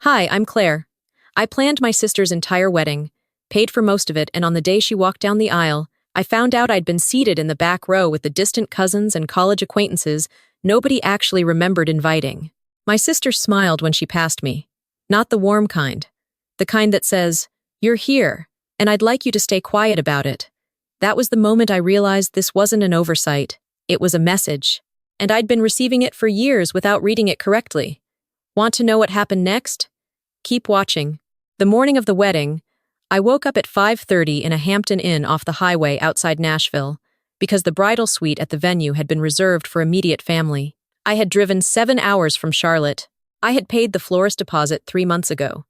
Hi, I'm Claire. I planned my sister's entire wedding, paid for most of it, and on the day she walked down the aisle, I found out I'd been seated in the back row with the distant cousins and college acquaintances nobody actually remembered inviting. My sister smiled when she passed me. Not the warm kind. The kind that says, "You're here, and I'd like you to stay quiet about it." That was the moment I realized this wasn't an oversight. It was a message. And I'd been receiving it for years without reading it correctly. Want to know what happened next? Keep watching. The morning of the wedding, I woke up at 5:30 in a Hampton Inn off the highway outside Nashville because the bridal suite at the venue had been reserved for immediate family. I had driven 7 hours from Charlotte. I had paid the florist deposit 3 months ago.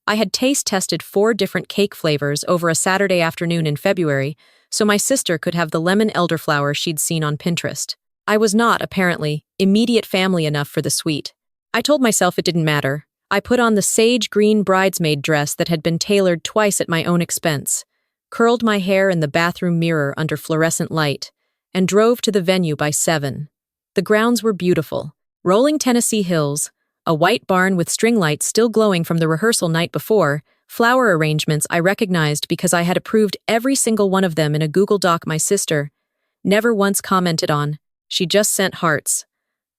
I had taste tested 4 different cake flavors over a Saturday afternoon in February so my sister could have the lemon elderflower she'd seen on Pinterest. I was not, apparently, immediate family enough for the suite. I told myself it didn't matter. I put on the sage green bridesmaid dress that had been tailored twice at my own expense, curled my hair in the bathroom mirror under fluorescent light, and drove to the venue by 7. The grounds were beautiful. Rolling Tennessee hills, a white barn with string lights still glowing from the rehearsal night before, flower arrangements I recognized because I had approved every single one of them in a Google Doc my sister never once commented on. She just sent hearts.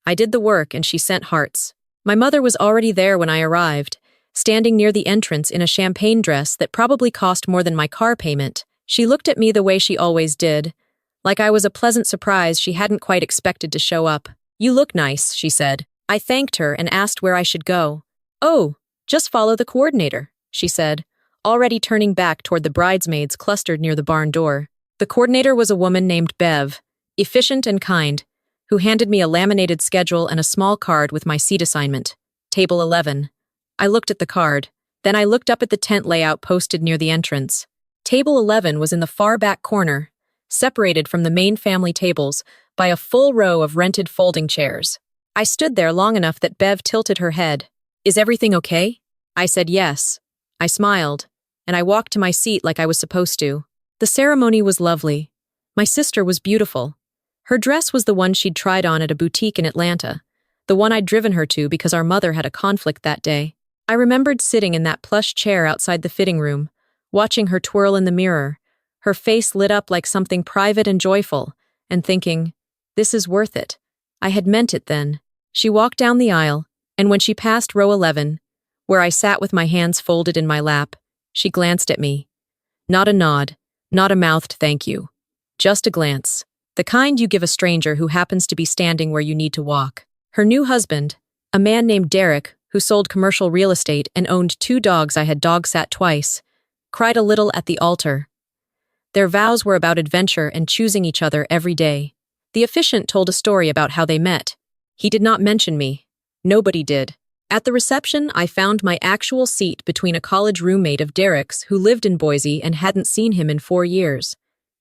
I did the work and she sent hearts. My mother was already there when I arrived, standing near the entrance in a champagne dress that probably cost more than my car payment. She looked at me the way she always did, like I was a pleasant surprise she hadn't quite expected to show up. "You look nice," she said. I thanked her and asked where I should go. "Oh, just follow the coordinator," she said, already turning back toward the bridesmaids clustered near the barn door. The coordinator was a woman named Bev, efficient and kind, who handed me a laminated schedule and a small card with my seat assignment. Table 11. I looked at the card. Then I looked up at the tent layout posted near the entrance. Table 11 was in the far back corner, separated from the main family tables by a full row of rented folding chairs. I stood there long enough that Bev tilted her head. "Is everything okay?" I said yes. I smiled, and I walked to my seat like I was supposed to. The ceremony was lovely. My sister was beautiful. Her dress was the one she'd tried on at a boutique in Atlanta, the one I'd driven her to because our mother had a conflict that day. I remembered sitting in that plush chair outside the fitting room, watching her twirl in the mirror, her face lit up like something private and joyful, and thinking, this is worth it. I had meant it then. She walked down the aisle, and when she passed row 11, where I sat with my hands folded in my lap, she glanced at me. Not a nod, not a mouthed thank you. Just a glance. The kind you give a stranger who happens to be standing where you need to walk. Her new husband, a man named Derek, who sold commercial real estate and owned 2 dogs I had dog-sat twice, cried a little at the altar. Their vows were about adventure and choosing each other every day. The officiant told a story about how they met. He did not mention me. Nobody did. At the reception, I found my actual seat between a college roommate of Derek's who lived in Boise and hadn't seen him in 4 years,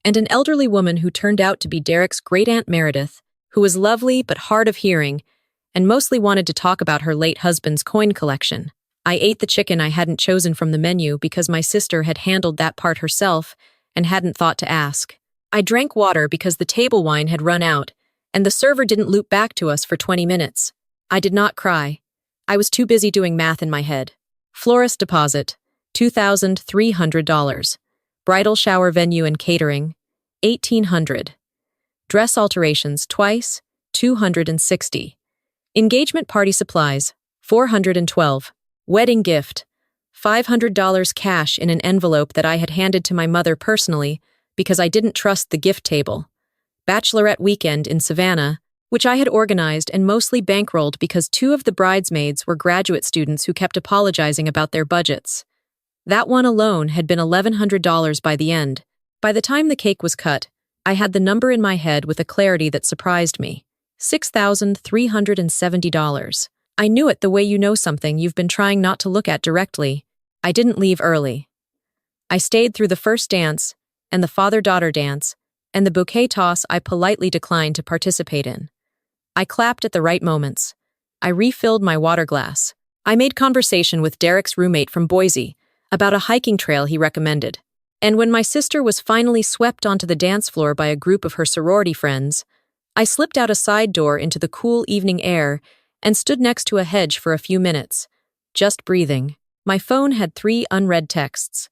and an elderly woman who turned out to be Derek's great-aunt Meredith, who was lovely but hard of hearing, and mostly wanted to talk about her late husband's coin collection. I ate the chicken I hadn't chosen from the menu because my sister had handled that part herself and hadn't thought to ask. I drank water because the table wine had run out, and the server didn't loop back to us for 20 minutes. I did not cry. I was too busy doing math in my head. Florist deposit, $2,300. Bridal shower venue and catering, $1,800. Dress alterations twice, $260. Engagement party supplies, $412. Wedding gift, $500 cash in an envelope that I had handed to my mother personally because I didn't trust the gift table. Bachelorette weekend in Savannah, which I had organized and mostly bankrolled because 2 of the bridesmaids were graduate students who kept apologizing about their budgets. That one alone had been $1,100 by the end. By the time the cake was cut, I had the number in my head with a clarity that surprised me. $6,370. I knew it the way you know something you've been trying not to look at directly. I didn't leave early. I stayed through the first dance, and the father-daughter dance, and the bouquet toss I politely declined to participate in. I clapped at the right moments. I refilled my water glass. I made conversation with Derek's roommate from Boise about a hiking trail he recommended. And when my sister was finally swept onto the dance floor by a group of her sorority friends, I slipped out a side door into the cool evening air and stood next to a hedge for a few minutes, just breathing. My phone had 3 unread texts.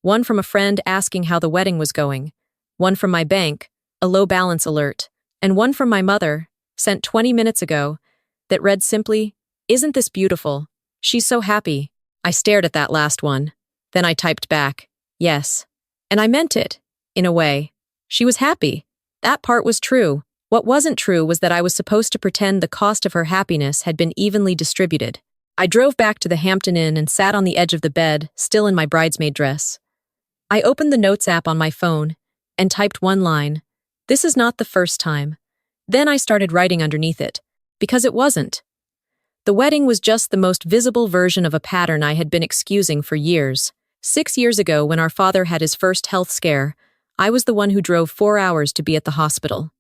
One from a friend asking how the wedding was going, one from my bank, a low balance alert, and one from my mother, sent 20 minutes ago, that read simply, "Isn't this beautiful? She's so happy." I stared at that last one. Then I typed back, "Yes." And I meant it, in a way. She was happy. That part was true. What wasn't true was that I was supposed to pretend the cost of her happiness had been evenly distributed. I drove back to the Hampton Inn and sat on the edge of the bed, still in my bridesmaid dress. I opened the Notes app on my phone and typed one line, "This is not the first time." Then I started writing underneath it, because it wasn't. The wedding was just the most visible version of a pattern I had been excusing for years. 6 years ago, when our father had his first health scare, I was the one who drove 4 hours to be at the hospital.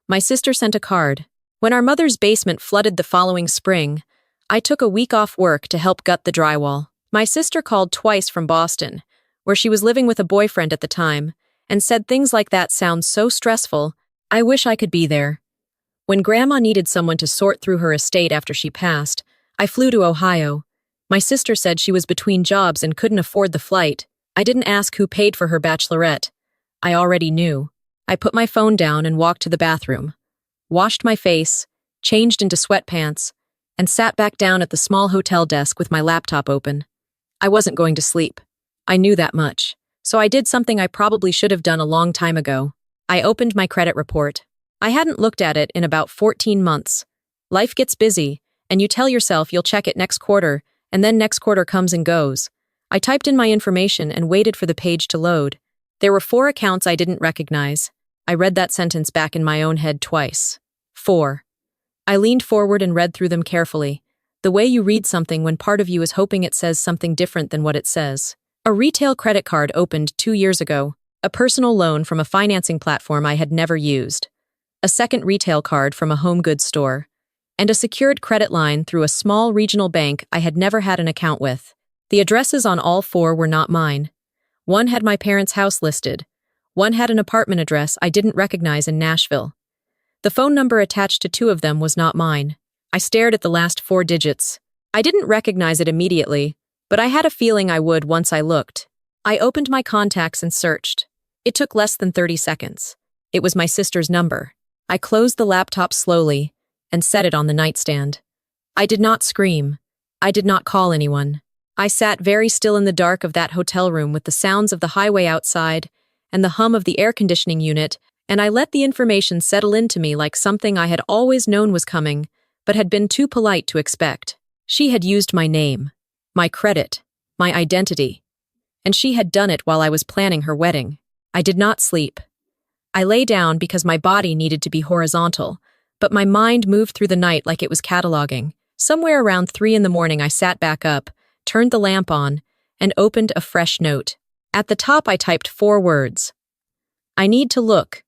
My sister sent a card. When our mother's basement flooded the following spring, I took a week off work to help gut the drywall. My sister called twice from Boston, where she was living with a boyfriend at the time, and said things like that sound so stressful, I wish I could be there. When Grandma needed someone to sort through her estate after she passed, I flew to Ohio. My sister said she was between jobs and couldn't afford the flight. I didn't ask who paid for her bachelorette. I already knew. I put my phone down and walked to the bathroom, washed my face, changed into sweatpants, and sat back down at the small hotel desk with my laptop open. I wasn't going to sleep. I knew that much. So I did something I probably should have done a long time ago. I opened my credit report. I hadn't looked at it in about 14 months. Life gets busy, and you tell yourself you'll check it next quarter, and then next quarter comes and goes. I typed in my information and waited for the page to load. There were 4 accounts I didn't recognize. I read that sentence back in my own head twice. 4. I leaned forward and read through them carefully, the way you read something when part of you is hoping it says something different than what it says. A retail credit card opened 2 years ago, a personal loan from a financing platform I had never used, a second retail card from a home goods store, and a secured credit line through a small regional bank I had never had an account with. The addresses on all 4 were not mine. One had my parents' house listed. One had an apartment address I didn't recognize in Nashville. The phone number attached to 2 of them was not mine. I stared at the last 4 digits. I didn't recognize it immediately, but I had a feeling I would once I looked. I opened my contacts and searched. It took less than 30 seconds. It was my sister's number. I closed the laptop slowly and set it on the nightstand. I did not scream. I did not call anyone. I sat very still in the dark of that hotel room with the sounds of the highway outside and the hum of the air conditioning unit, and I let the information settle into me like something I had always known was coming, but had been too polite to expect. She had used my name, my credit, my identity, and she had done it while I was planning her wedding. I did not sleep. I lay down because my body needed to be horizontal, but my mind moved through the night like it was cataloging. Somewhere around 3 in the morning I sat back up, turned the lamp on, and opened a fresh note. At the top I typed 4 words. I need to look.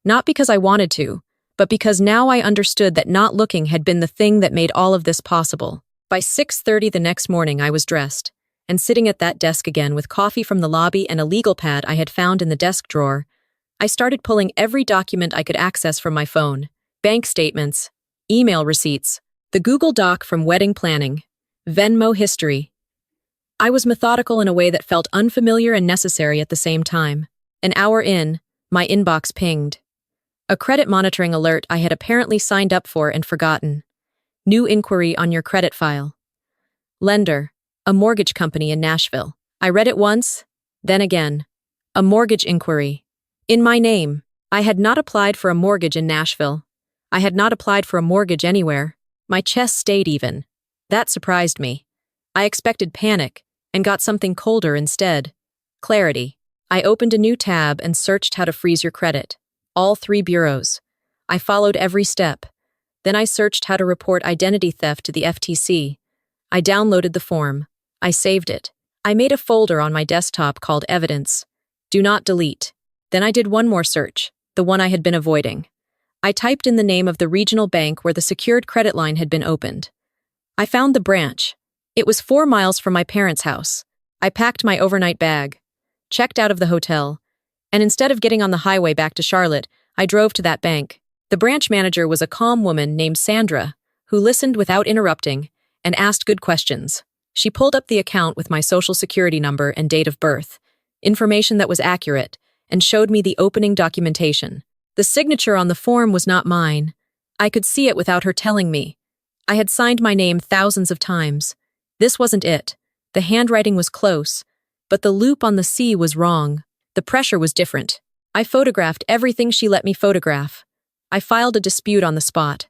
Not because I wanted to, but because now I understood that not looking had been the thing that made all of this possible. By 6:30 the next morning I was dressed, and sitting at that desk again with coffee from the lobby and a legal pad I had found in the desk drawer. I started pulling every document I could access from my phone. Bank statements, email receipts, the Google Doc from wedding planning, Venmo history. I was methodical in a way that felt unfamiliar and necessary at the same time. An hour in, my inbox pinged. A credit monitoring alert I had apparently signed up for and forgotten. New inquiry on your credit file. Lender, a mortgage company in Nashville. I read it once, then again. A mortgage inquiry. In my name. I had not applied for a mortgage in Nashville. I had not applied for a mortgage anywhere. My chest stayed even. That surprised me. I expected panic, and got something colder instead. Clarity. I opened a new tab and searched how to freeze your credit. All 3 bureaus. I followed every step. Then I searched how to report identity theft to the FTC. I downloaded the form. I saved it. I made a folder on my desktop called Evidence. Do not delete. Then I did one more search, the one I had been avoiding. I typed in the name of the regional bank where the secured credit line had been opened. I found the branch. It was 4 miles from my parents' house. I packed my overnight bag, checked out of the hotel, and instead of getting on the highway back to Charlotte, I drove to that bank. The branch manager was a calm woman named Sandra, who listened without interrupting and asked good questions. She pulled up the account with my social security number and date of birth, information that was accurate, and showed me the opening documentation. The signature on the form was not mine. I could see it without her telling me. I had signed my name thousands of times. This wasn't it. The handwriting was close, but the loop on the C was wrong. The pressure was different. I photographed everything she let me photograph. I filed a dispute on the spot.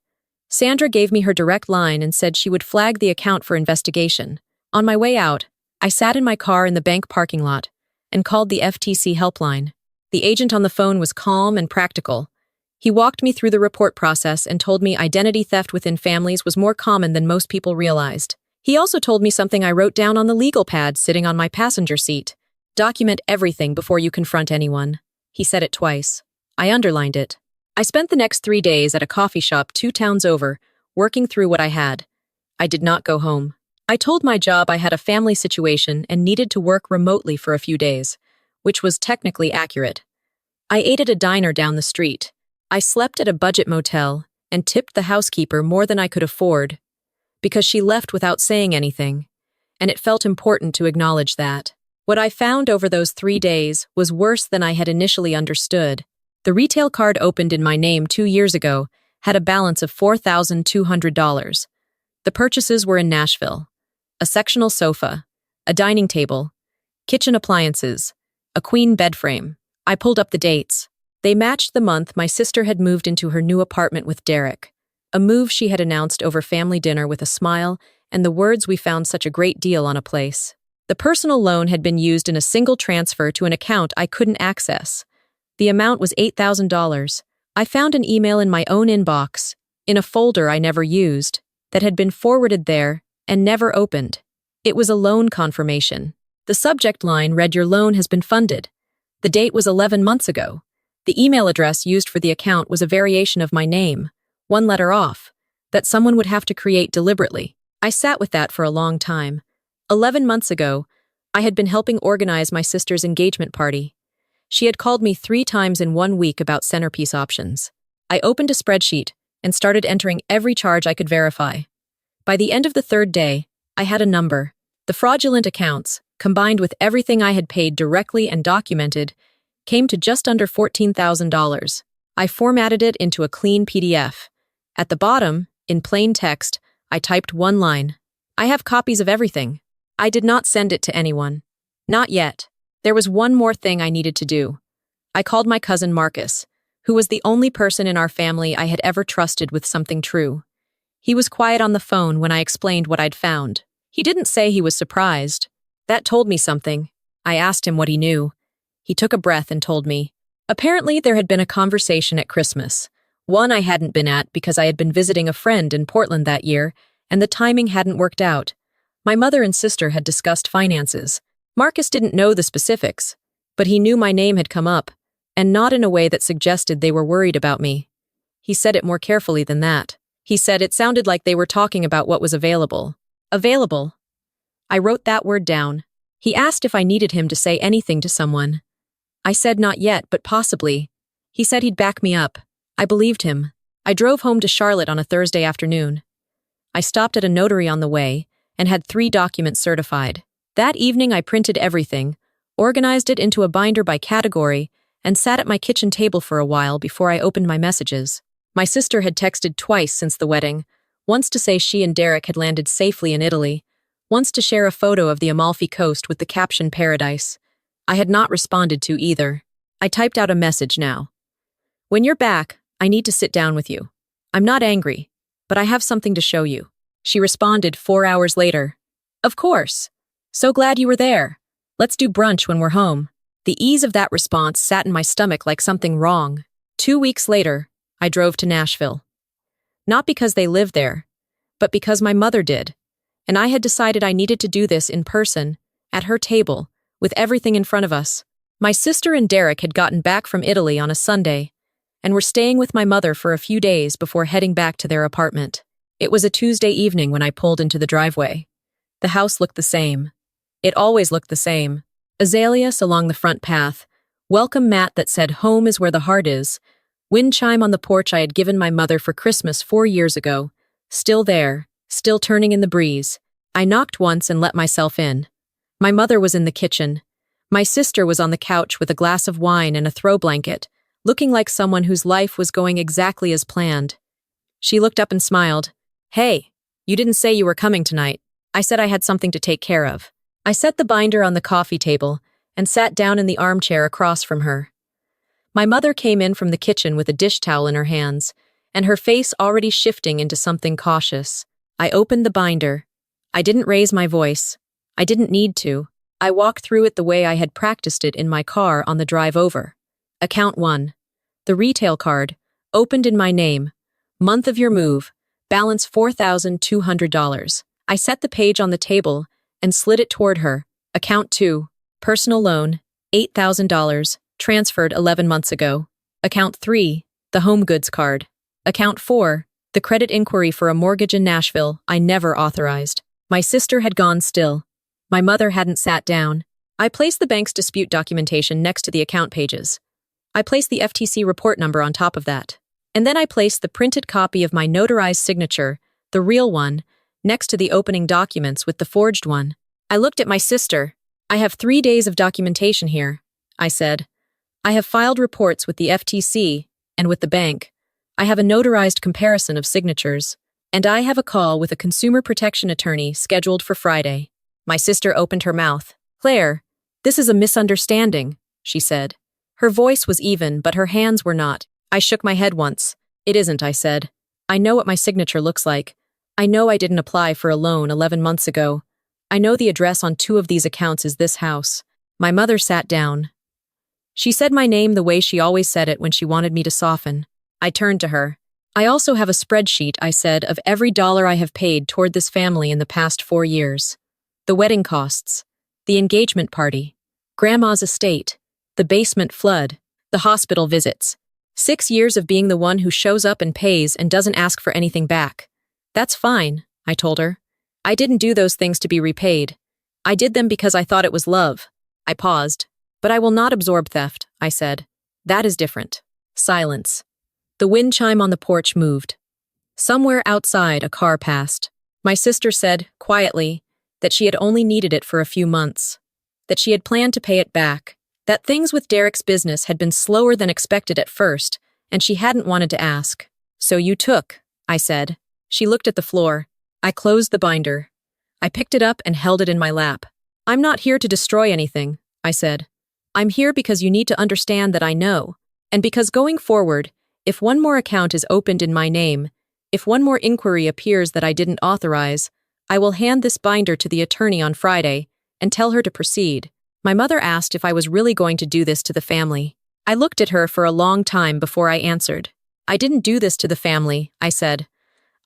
Sandra gave me her direct line and said she would flag the account for investigation. On my way out, I sat in my car in the bank parking lot and called the FTC helpline. The agent on the phone was calm and practical. He walked me through the report process and told me identity theft within families was more common than most people realized. He also told me something I wrote down on the legal pad sitting on my passenger seat. Document everything before you confront anyone. He said it twice. I underlined it. I spent the next 3 days at a coffee shop 2 towns over, working through what I had. I did not go home. I told my job I had a family situation and needed to work remotely for a few days, which was technically accurate. I ate at a diner down the street. I slept at a budget motel and tipped the housekeeper more than I could afford because she left without saying anything, and it felt important to acknowledge that. What I found over those 3 days was worse than I had initially understood. The retail card opened in my name 2 years ago had a balance of $4,200. The purchases were in Nashville. A sectional sofa, a dining table, kitchen appliances, a queen bed frame. I pulled up the dates. They matched the month my sister had moved into her new apartment with Derek, a move she had announced over family dinner with a smile and the words "we found such a great deal on a place." The personal loan had been used in a single transfer to an account I couldn't access. The amount was $8,000. I found an email in my own inbox, in a folder I never used, that had been forwarded there and never opened. It was a loan confirmation. The subject line read, "Your loan has been funded." The date was 11 months ago. The email address used for the account was a variation of my name, 1 letter off, that someone would have to create deliberately. I sat with that for a long time. 11 months ago, I had been helping organize my sister's engagement party. She had called me 3 times in 1 week about centerpiece options. I opened a spreadsheet and started entering every charge I could verify. By the end of the 3rd day, I had a number. The fraudulent accounts, combined with everything I had paid directly and documented, came to just under $14,000. I formatted it into a clean PDF. At the bottom, in plain text, I typed 1 line. I have copies of everything. I did not send it to anyone. Not yet. There was one more thing I needed to do. I called my cousin Marcus, who was the only person in our family I had ever trusted with something true. He was quiet on the phone when I explained what I'd found. He didn't say he was surprised. That told me something. I asked him what he knew. He took a breath and told me. Apparently, there had been a conversation at Christmas. One I hadn't been at because I had been visiting a friend in Portland that year, and the timing hadn't worked out. My mother and sister had discussed finances. Marcus didn't know the specifics, but he knew my name had come up, and not in a way that suggested they were worried about me. He said it more carefully than that. He said it sounded like they were talking about what was available. Available. I wrote that word down. He asked if I needed him to say anything to someone. I said not yet, but possibly. He said he'd back me up. I believed him. I drove home to Charlotte on a Thursday afternoon. I stopped at a notary on the way and had 3 documents certified. That evening I printed everything, organized it into a binder by category, and sat at my kitchen table for a while before I opened my messages. My sister had texted twice since the wedding, once to say she and Derek had landed safely in Italy, once to share a photo of the Amalfi Coast with the caption "Paradise." I had not responded to either. I typed out a message now. "When you're back, I need to sit down with you. I'm not angry, but I have something to show you." She responded 4 hours later. "Of course. So glad you were there. Let's do brunch when we're home." The ease of that response sat in my stomach like something wrong. 2 weeks later, I drove to Nashville. Not because they lived there, but because my mother did, and I had decided I needed to do this in person, at her table, with everything in front of us. My sister and Derek had gotten back from Italy on a Sunday, and were staying with my mother for a few days before heading back to their apartment. It was a Tuesday evening when I pulled into the driveway. The house looked the same. It always looked the same. Azaleas along the front path, welcome mat that said "Home is where the heart is," wind chime on the porch I had given my mother for Christmas 4 years ago, still there, still turning in the breeze. I knocked once and let myself in. My mother was in the kitchen. My sister was on the couch with a glass of wine and a throw blanket, looking like someone whose life was going exactly as planned. She looked up and smiled. "Hey, you didn't say you were coming tonight." I said I had something to take care of. I set the binder on the coffee table and sat down in the armchair across from her. My mother came in from the kitchen with a dish towel in her hands, and her face already shifting into something cautious. I opened the binder. I didn't raise my voice. I didn't need to. I walked through it the way I had practiced it in my car on the drive over. Account 1. The retail card, opened in my name. Month of your move, balance $4,200. I set the page on the table and slid it toward her. Account 2. Personal loan, $8,000, transferred 11 months ago. Account 3. The home goods card. Account 4. The credit inquiry for a mortgage in Nashville I never authorized. My sister had gone still. My mother hadn't sat down. I placed the bank's dispute documentation next to the account pages. I placed the FTC report number on top of that. And then I placed the printed copy of my notarized signature, the real one, next to the opening documents with the forged one. I looked at my sister. "I have 3 days of documentation here," I said. "I have filed reports with the FTC and with the bank. I have a notarized comparison of signatures. And I have a call with a consumer protection attorney scheduled for Friday." My sister opened her mouth. "Claire, this is a misunderstanding," she said. Her voice was even, but her hands were not. I shook my head once. "It isn't," I said. "I know what my signature looks like. I know I didn't apply for a loan 11 months ago. I know the address on 2 of these accounts is this house." My mother sat down. She said my name the way she always said it when she wanted me to soften. I turned to her. "I also have a spreadsheet," I said, "of every dollar I have paid toward this family in the past 4 years. The wedding costs, the engagement party, Grandma's estate, the basement flood, the hospital visits. 6 years of being the one who shows up and pays and doesn't ask for anything back. That's fine," I told her. "I didn't do those things to be repaid. I did them because I thought it was love." I paused. "But I will not absorb theft," I said. "That is different." Silence. The wind chime on the porch moved. Somewhere outside, a car passed. My sister said, quietly, that she had only needed it for a few months, that she had planned to pay it back, that things with Derek's business had been slower than expected at first, and she hadn't wanted to ask. "So you took," I said. She looked at the floor. I closed the binder. I picked it up and held it in my lap. "I'm not here to destroy anything," I said. "I'm here because you need to understand that I know, and because going forward, if one more account is opened in my name, if one more inquiry appears that I didn't authorize, I will hand this binder to the attorney on Friday and tell her to proceed." My mother asked if I was really going to do this to the family. I looked at her for a long time before I answered. "I didn't do this to the family," I said.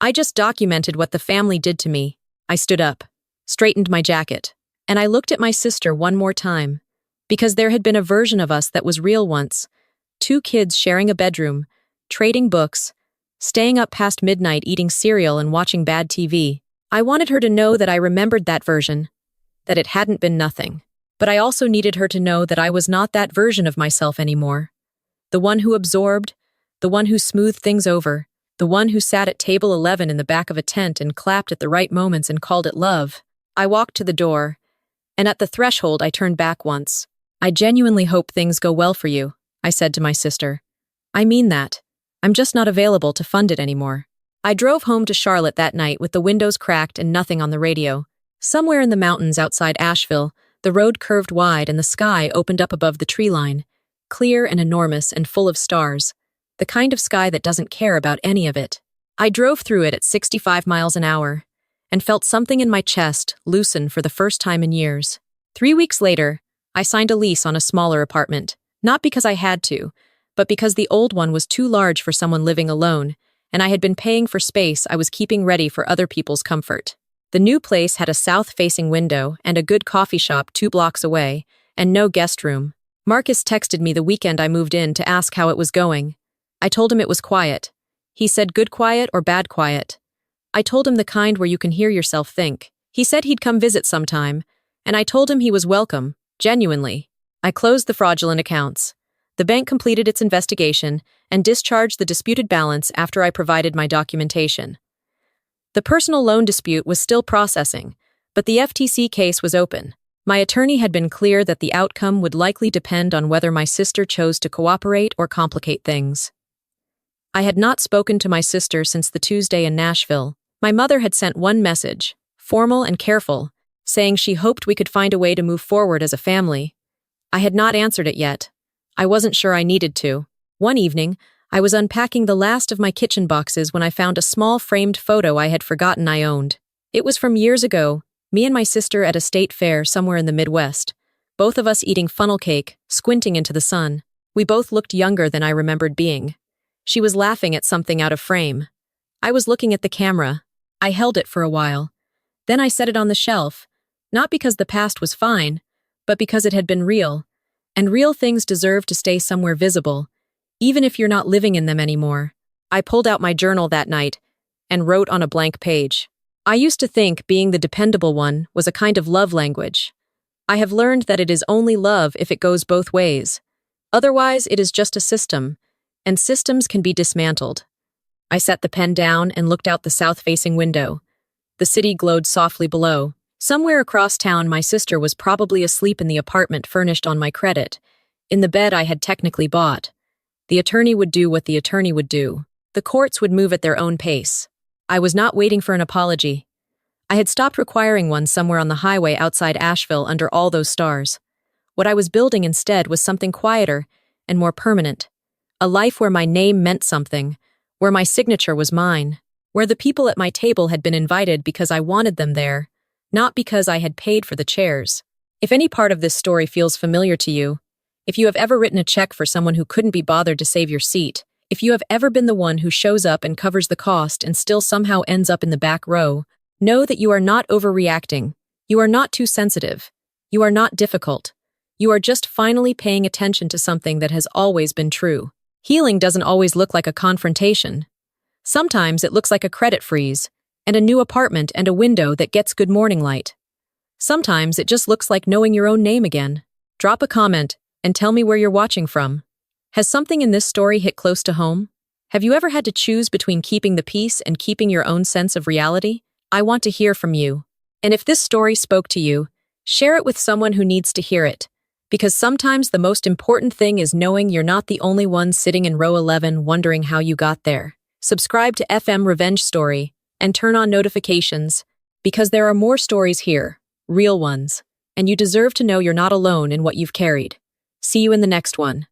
"I just documented what the family did to me." I stood up, straightened my jacket, and I looked at my sister one more time. Because there had been a version of us that was real once. 2 kids sharing a bedroom, trading books, staying up past midnight eating cereal and watching bad TV. I wanted her to know that I remembered that version, that it hadn't been nothing. But I also needed her to know that I was not that version of myself anymore. The one who absorbed, the one who smoothed things over, the one who sat at table 11 in the back of a tent and clapped at the right moments and called it love. I walked to the door, and at the threshold I turned back once. "I genuinely hope things go well for you," I said to my sister. "I mean that. I'm just not available to fund it anymore." I drove home to Charlotte that night with the windows cracked and nothing on the radio. Somewhere in the mountains outside Asheville, the road curved wide and the sky opened up above the tree line, clear and enormous and full of stars, the kind of sky that doesn't care about any of it. I drove through it at 65 miles an hour and felt something in my chest loosen for the first time in years. 3 weeks later, I signed a lease on a smaller apartment, not because I had to, but because the old one was too large for someone living alone, and I had been paying for space I was keeping ready for other people's comfort. The new place had a south-facing window and a good coffee shop 2 blocks away, and no guest room. Marcus texted me the weekend I moved in to ask how it was going. I told him it was quiet. He said good quiet or bad quiet. I told him the kind where you can hear yourself think. He said he'd come visit sometime, and I told him he was welcome, genuinely. I closed the fraudulent accounts. The bank completed its investigation and discharged the disputed balance after I provided my documentation. The personal loan dispute was still processing, but the FTC case was open. My attorney had been clear that the outcome would likely depend on whether my sister chose to cooperate or complicate things. I had not spoken to my sister since the Tuesday in Nashville. My mother had sent one message, formal and careful, saying she hoped we could find a way to move forward as a family. I had not answered it yet. I wasn't sure I needed to. One evening, I was unpacking the last of my kitchen boxes when I found a small framed photo I had forgotten I owned. It was from years ago, me and my sister at a state fair somewhere in the Midwest, both of us eating funnel cake, squinting into the sun. We both looked younger than I remembered being. She was laughing at something out of frame. I was looking at the camera. I held it for a while. Then I set it on the shelf, not because the past was fine, but because it had been real, and real things deserve to stay somewhere visible, even if you're not living in them anymore. I pulled out my journal that night and wrote on a blank page. I used to think being the dependable one was a kind of love language. I have learned that it is only love if it goes both ways. Otherwise, it is just a system, and systems can be dismantled. I set the pen down and looked out the south-facing window. The city glowed softly below. Somewhere across town, my sister was probably asleep in the apartment furnished on my credit, in the bed I had technically bought. The attorney would do what the attorney would do. The courts would move at their own pace. I was not waiting for an apology. I had stopped requiring one somewhere on the highway outside Asheville under all those stars. What I was building instead was something quieter and more permanent. A life where my name meant something, where my signature was mine, where the people at my table had been invited because I wanted them there, not because I had paid for the chairs. If any part of this story feels familiar to you, if you have ever written a check for someone who couldn't be bothered to save your seat, if you have ever been the one who shows up and covers the cost and still somehow ends up in the back row, know that you are not overreacting. You are not too sensitive. You are not difficult. You are just finally paying attention to something that has always been true. Healing doesn't always look like a confrontation. Sometimes it looks like a credit freeze, and a new apartment and a window that gets good morning light. Sometimes it just looks like knowing your own name again. Drop a comment and tell me where you're watching from. Has something in this story hit close to home? Have you ever had to choose between keeping the peace and keeping your own sense of reality? I want to hear from you. And if this story spoke to you, share it with someone who needs to hear it. Because sometimes the most important thing is knowing you're not the only one sitting in row 11 wondering how you got there. Subscribe to FM Revenge Story and turn on notifications, because there are more stories here, real ones, and you deserve to know you're not alone in what you've carried. See you in the next one.